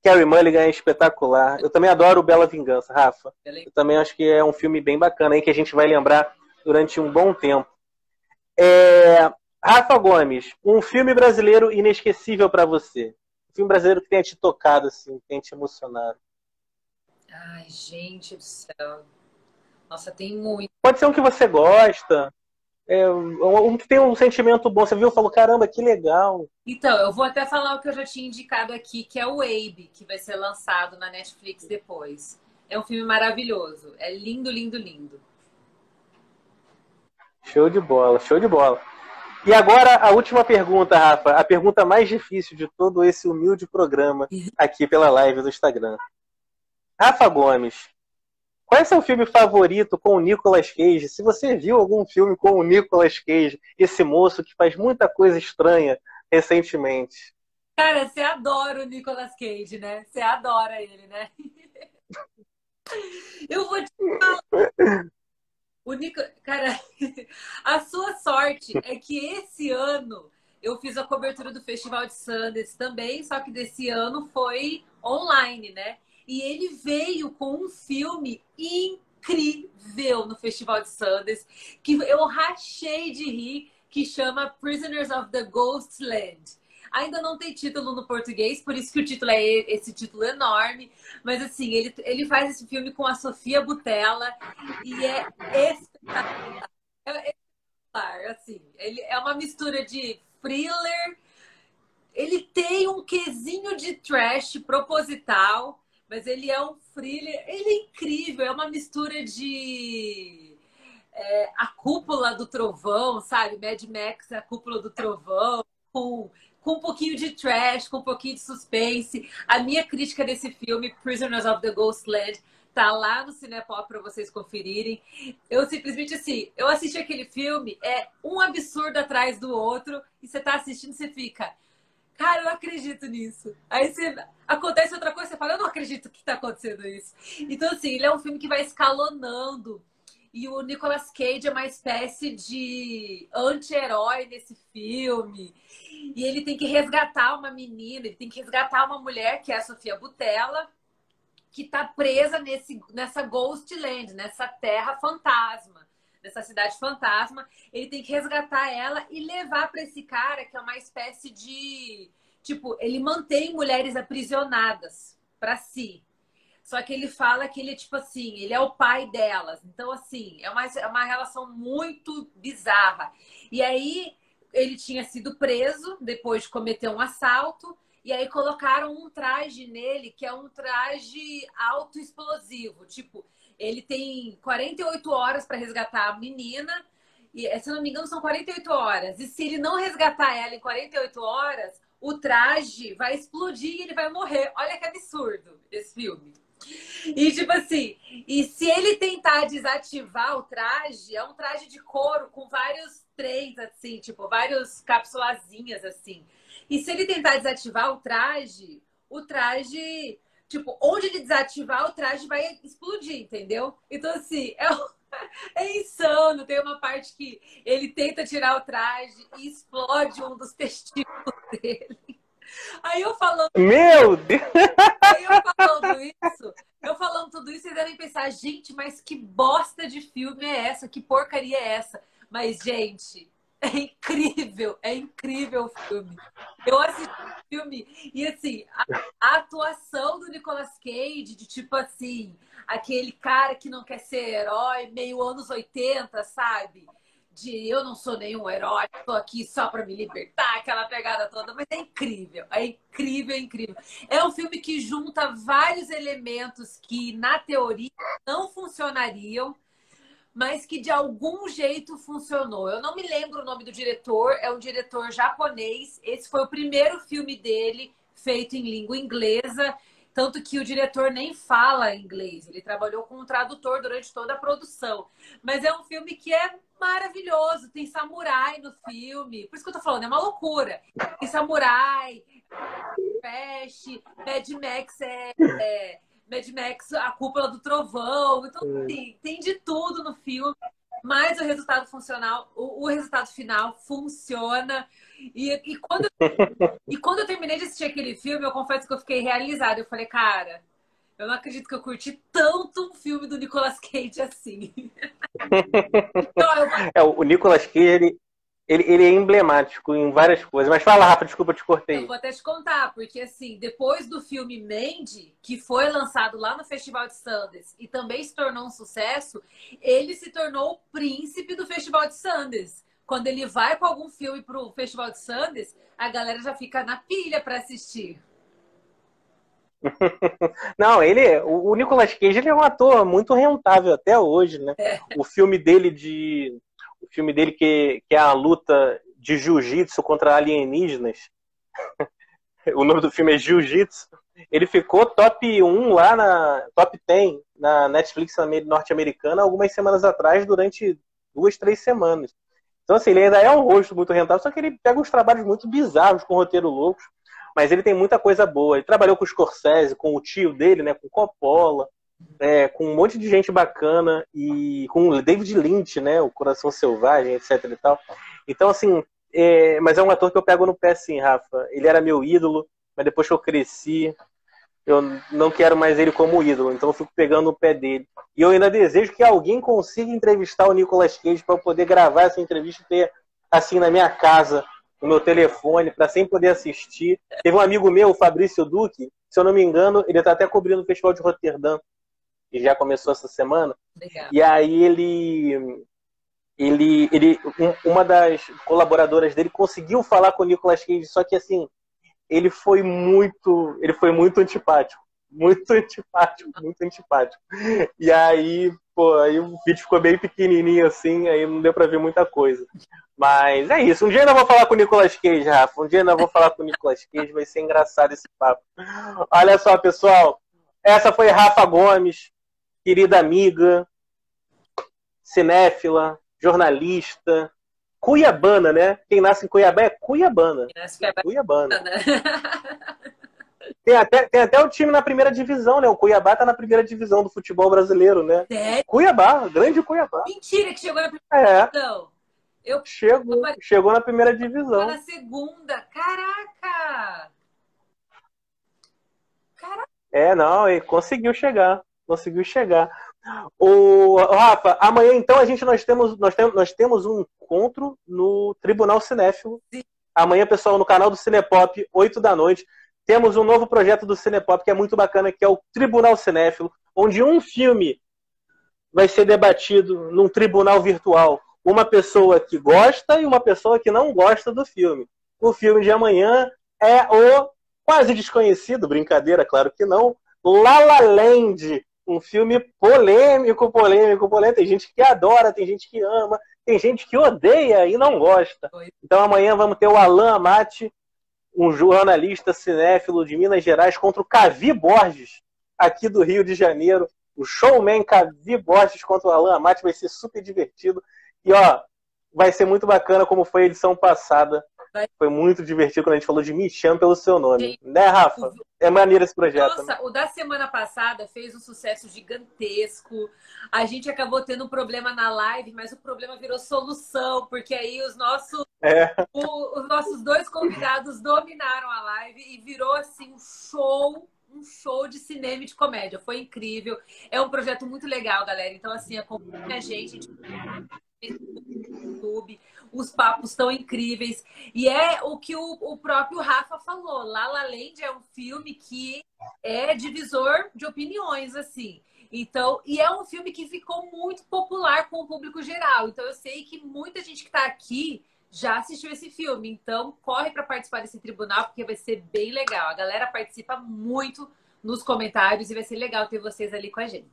Carey Mulligan é espetacular. Eu também adoro Bela Vingança, Rafa. Eu também acho que é um filme bem bacana aí que a gente vai lembrar durante um bom tempo. Rafa Gomes, um filme brasileiro inesquecível para você. Filme brasileiro que tenha te tocado, assim, que tenha te emocionado. Ai, gente do céu. Nossa, tem muito. Pode ser um que você gosta, um que tem um sentimento bom. Você viu e falou, caramba, que legal. Então, eu vou até falar o que eu já tinha indicado aqui, que é o Abe, que vai ser lançado na Netflix depois. É um filme maravilhoso. É lindo, lindo, lindo. Show de bola, show de bola. E agora a última pergunta, Rafa. A pergunta mais difícil de todo esse humilde programa aqui pela live do Instagram. Rafa Gomes, qual é seu filme favorito com o Nicolas Cage? Se você viu algum filme com o Nicolas Cage, esse moço que faz muita coisa estranha recentemente. Cara, você adora o Nicolas Cage, né? Você adora ele, né? Eu vou te Cara, a sua sorte é que esse ano eu fiz a cobertura do Festival de Sundance também, só que desse ano foi online, né? E ele veio com um filme incrível no Festival de Sundance, que eu rachei de rir, que chama Prisoners of the Ghostland. Ainda não tem título no português, por isso que o título é esse título enorme. Mas assim, ele faz esse filme com a Sofia Boutella e é espetacular. É espetacular, assim. Ele é uma mistura de thriller, ele tem um quesinho de trash proposital, mas ele é um thriller, ele é incrível, é uma mistura de A Cúpula do Trovão, sabe? Mad Max, A Cúpula do Trovão, com um pouquinho de trash, com um pouquinho de suspense. A minha crítica desse filme, Prisoners of the Ghostland, tá lá no Cinepop para vocês conferirem. Eu simplesmente, assim, eu assisti aquele filme, é um absurdo atrás do outro, e você tá assistindo, você fica, cara, eu acredito nisso. Aí acontece outra coisa, você fala, eu não acredito que tá acontecendo isso. Então, assim, ele é um filme que vai escalonando. E o Nicolas Cage é uma espécie de anti-herói nesse filme. E ele tem que resgatar uma menina, ele tem que resgatar uma mulher, que é a Sofia Boutella, que está presa nessa Ghostland, nessa terra fantasma, nessa cidade fantasma. Ele tem que resgatar ela e levar para esse cara, que é uma espécie de... Tipo, ele mantém mulheres aprisionadas para si. Só que ele fala que ele, tipo assim, ele é o pai delas. Então, assim, é uma relação muito bizarra. E aí, ele tinha sido preso depois de cometer um assalto. E aí, colocaram um traje nele, que é um traje autoexplosivo. Tipo, ele tem 48 horas para resgatar a menina. E, se não me engano, são 48 horas. E se ele não resgatar ela em 48 horas, o traje vai explodir e ele vai morrer. Olha que absurdo esse filme. E tipo assim, e se ele tentar desativar o traje, é um traje de couro com vários trens, assim, tipo, vários cápsulazinhas, assim. E se ele tentar desativar o traje, tipo, onde ele desativar, o traje vai explodir, entendeu? Então, assim, é insano. Tem uma parte que ele tenta tirar o traje e explode um dos testículos dele. Aí eu falando. Meu Deus! Aí eu falando tudo isso, vocês devem pensar, gente, mas que bosta de filme é essa? Que porcaria é essa? Mas, gente, é incrível o filme. Eu assisti o filme e, assim, a atuação do Nicolas Cage, de tipo assim, aquele cara que não quer ser herói, meio anos 80, sabe? De eu não sou nenhum herói, tô aqui só para me libertar, aquela pegada toda, mas é incrível, é incrível, é incrível. É um filme que junta vários elementos que, na teoria, não funcionariam, mas que de algum jeito funcionou. Eu não me lembro o nome do diretor, é um diretor japonês. Esse foi o primeiro filme dele feito em língua inglesa, tanto que o diretor nem fala inglês. Ele trabalhou com um tradutor durante toda a produção. Mas é um filme que é maravilhoso. Tem samurai no filme. Por isso que eu tô falando, é uma loucura. Tem samurai, Flash, Mad Max, A Cúpula do Trovão. Então, assim, tem de tudo no filme. Mas o resultado funcional, o resultado final funciona. E quando eu terminei de assistir aquele filme, eu confesso que eu fiquei realizada. Eu falei, cara, eu não acredito que eu curti tanto um filme do Nicolas Cage assim. Então, o Nicolas Cage, ele é emblemático em várias coisas. Mas fala, Rafa, desculpa, eu te cortei. Eu vou até te contar, porque assim, depois do filme Mandy, que foi lançado lá no Festival de Sundance e também se tornou um sucesso, ele se tornou o príncipe do Festival de Sundance. Quando ele vai com algum filme pro Festival de Sundance, a galera já fica na pilha para assistir. Não, o Nicolas Cage, ele é um ator muito rentável até hoje, né? O filme dele que é a luta de jiu-jitsu contra alienígenas. O nome do filme é Jiu-Jitsu. Ele ficou top 1 lá top 10 na Netflix norte-americana algumas semanas atrás, durante 2, 3 semanas. Então, assim, ele ainda é um rosto muito rentável, só que ele pega uns trabalhos muito bizarros com roteiro loucos. Mas ele tem muita coisa boa. Ele trabalhou com o Scorsese, com o tio dele, né? Com Coppola, com um monte de gente bacana e com o David Lynch, né? O Coração Selvagem, etc e tal. Então, assim, mas é um ator que eu pego no pé, sim, Rafa. Ele era meu ídolo, mas depois que eu cresci, eu não quero mais ele como ídolo, então eu fico pegando no pé dele. E eu ainda desejo que alguém consiga entrevistar o Nicolas Cage para eu poder gravar essa entrevista e ter, assim, na minha casa, no meu telefone, para sempre poder assistir. Teve um amigo meu, o Fabrício Duque, se eu não me engano, ele está até cobrindo o Festival de Roterdã, que já começou essa semana. Legal. E aí uma das colaboradoras dele conseguiu falar com o Nicolas Cage, só que assim, ele foi muito antipático. Muito antipático, muito antipático. E aí, aí o vídeo ficou bem pequenininho assim, aí não deu pra ver muita coisa. Mas é isso. Um dia eu ainda vou falar com o Nicolas Cage, Rafa. Um dia eu ainda vou falar com o Nicolas Cage, vai ser engraçado esse papo. Olha só, pessoal. Essa foi Rafa Gomes, querida amiga, cinéfila, jornalista, cuiabana, né? Quem nasce em Cuiabá é cuiabana. Cuiabana. Tem até o time na primeira divisão, né? O Cuiabá tá na primeira divisão do futebol brasileiro, né? Sério? Cuiabá, grande Cuiabá. Mentira que chegou na primeira divisão. Chegou na primeira divisão. Na segunda. Caraca! Não, ele conseguiu chegar. Conseguiu chegar. O Rafa, amanhã então nós temos um encontro no Tribunal Cinéfilo. Sim. Amanhã, pessoal, no canal do Cinepop, 8 da noite, temos um novo projeto do Cinepop que é muito bacana, que é o Tribunal Cinéfilo, onde um filme vai ser debatido num tribunal virtual. Uma pessoa que gosta e uma pessoa que não gosta do filme. O filme de amanhã é o quase desconhecido, brincadeira, claro que não, La La Land. Um filme polêmico. Tem gente que adora, tem gente que ama, tem gente que odeia e não gosta. Então amanhã vamos ter o Alan Amati, um jornalista cinéfilo de Minas Gerais, contra o Cavi Borges, aqui do Rio de Janeiro. O showman Cavi Borges contra o Alan Amati vai ser super divertido. E, vai ser muito bacana como foi a edição passada. Foi muito divertido quando a gente falou de Me Chame Pelo Seu Nome. Sim. Né, Rafa? É maneiro esse projeto. Nossa, né? O da semana passada fez um sucesso gigantesco. A gente acabou tendo um problema na live, mas o problema virou solução, porque aí os nossos dois convidados dominaram a live e virou assim um show de cinema e de comédia. Foi incrível. É um projeto muito legal, galera. Então, assim, acompanhe a gente no YouTube. Os papos estão incríveis. E é o que o próprio Rafa falou. La La Land é um filme que é divisor de opiniões, assim. Então, e é um filme que ficou muito popular com o público geral. Então, eu sei que muita gente que está aqui já assistiu esse filme. Então, corre para participar desse tribunal, porque vai ser bem legal. A galera participa muito nos comentários e vai ser legal ter vocês ali com a gente.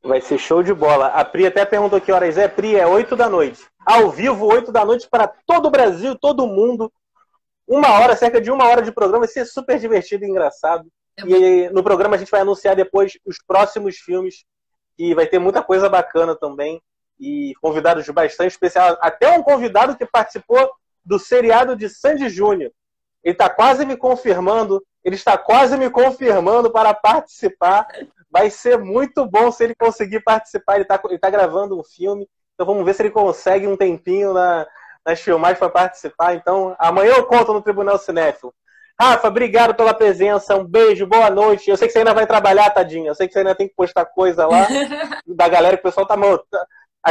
Vai ser show de bola. A Pri até perguntou que horas é. Pri, é 8 da noite. Ao vivo, 8 da noite para todo o Brasil, todo mundo. Cerca de uma hora de programa. Vai ser super divertido e engraçado. E no programa a gente vai anunciar depois os próximos filmes. E vai ter muita coisa bacana também. E convidados bastante especiais. Até um convidado que participou do seriado de Sandy Júnior. Ele está quase me confirmando. Ele está quase me confirmando para participar. Vai ser muito bom se ele conseguir participar. Ele tá gravando um filme. Então vamos ver se ele consegue um tempinho nas filmagens para participar. Então amanhã eu conto no Tribunal Cinéfilo. Rafa, obrigado pela presença. Um beijo, boa noite. Eu sei que você ainda vai trabalhar, tadinha. Eu sei que você ainda tem que postar coisa lá da galera que o pessoal tá montando.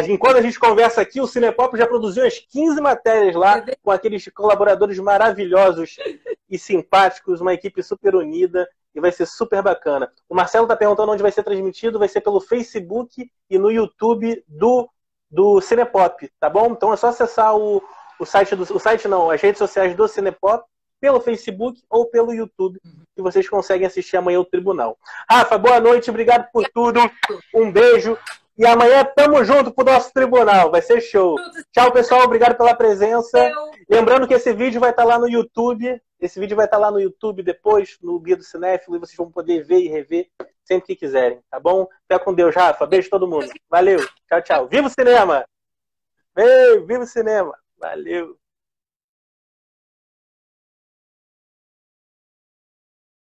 Enquanto a gente conversa aqui, o Cinepop já produziu umas 15 matérias lá com aqueles colaboradores maravilhosos e simpáticos, uma equipe super unida e vai ser super bacana. O Marcelo está perguntando onde vai ser transmitido, vai ser pelo Facebook e no YouTube do Cinepop, tá bom? Então é só acessar as redes sociais do Cinepop, pelo Facebook ou pelo YouTube, que vocês conseguem assistir amanhã o Tribunal. Rafa, boa noite, obrigado por tudo, um beijo. E amanhã tamo junto pro nosso tribunal. Vai ser show. Tchau, pessoal. Obrigado pela presença. Lembrando que esse vídeo vai estar lá no YouTube. Esse vídeo vai estar lá no YouTube depois, no Guia do Cinéfilo. E vocês vão poder ver e rever sempre que quiserem. Tá bom? Fica com Deus, Rafa. Beijo todo mundo. Valeu. Tchau, tchau. Viva o cinema! Viva o cinema! Valeu.